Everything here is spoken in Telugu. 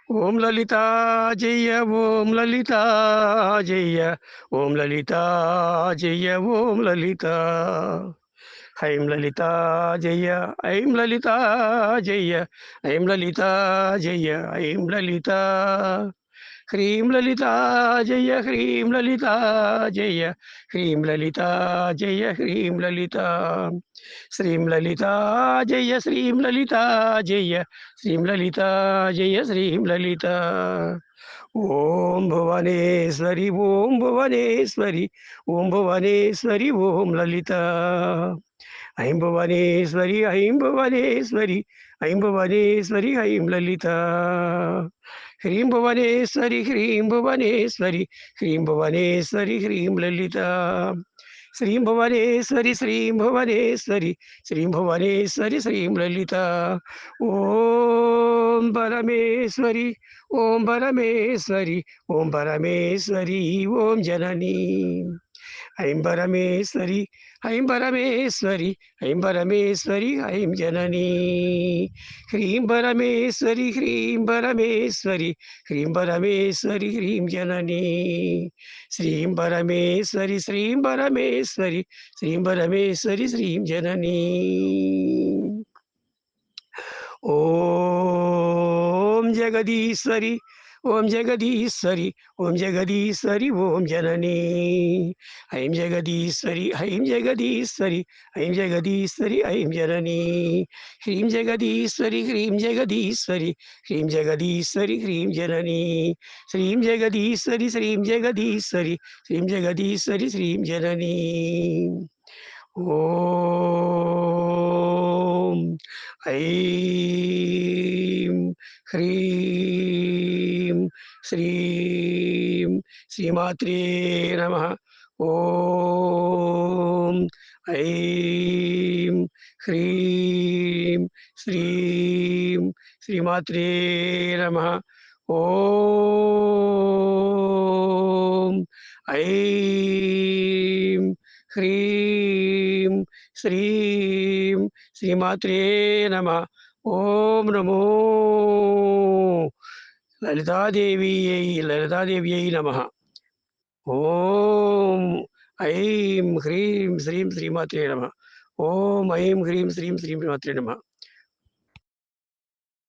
ఓం లలితా జయ ఓం లలితా జయ ఓం లలితా జయ ఓం లలిత ఐం లలితా జయ ఐం లలితా జయ ఐం లలితా జయ ఐం లలిత హ్రీం లలితా జయ హ్రీం లలితా జయ హ్రీం లలితా జయ హ్రీం లలిత శ్రీం లలితా జయ శ్రీం లలితా జయ శ్రీం లలితా జయ శ్రీం లలిత ఓం భువనేశ్వరి ఓం భువనేశ్వరి ఓం భువనేశ్వరి ఓం లలిత ఐం భువనేశ్వరి ఐం భువనేశ్వరి ఐం భువనేశ్వరి ఐం లలిత హ్రీం భువనేశ్వరి హ్రీం భువనేశ్వరి హ్రీం భువనేశ్వరి హ్రీం లలిత శ్రీం భువనేశ్వరి శ్రీం భువనేశ్వరి శ్రీం భువనేశ్వరి శ్రీం లలిత ఓం పరమేశ్వరి ఓం పరమేశ్వరి ఓం పరమేశ్వరి ఓం జననీ ఐం పరమేశ్వరి ఐం పరమేశ్వరి ఐం పరమేశ్వరి ఐం జననీ హ్రీం పరమేశ్వరి హ్రీం పరమేశ్వరి హ్రీం పరమేశ్వరి హ్రీం జననీ శ్రీం పరమేశ్వరి శ్రీం పరమేశ్వరి శ్రీం పరమేశ్వరి శ్రీం జననీ ఓం జగదీశ్వరి ఓం జగదీశ్వరి ఓం జగదీశ్వరి ఓం జననీ ఐం జగదీశ్వరి ఐం జగదీశ్వరి ఐం జగదీశ్వరి ఐం జననీ హ్రీం జగదీశ్వరి హ్రీం జగదీశ్వరి హ్రీం జగదీశ్వరి హ్రీం జననీ శ్రీం జగదీశ్వరి శ్రీం జగదీశ్వరి శ్రీం జగదీశ్వరి శ్రీం జననీ ఓం ఐం హ్రీం శ్రీం శ్రీమాత్రే నమః ఓం ఐం హ్రీం శ్రీం శ్రీమాత్రే నమః ఓం ఐం హ్రీం శ్రీం శ్రీమాత్రే నమః ఓం నమో లలితాదేవ్యై నమః ఓం ఐం హ్రీం శ్రీం శ్రీమాత్రే నమః ఓం ఐం హ్రీం శ్రీం శ్రీమాత్రే నమః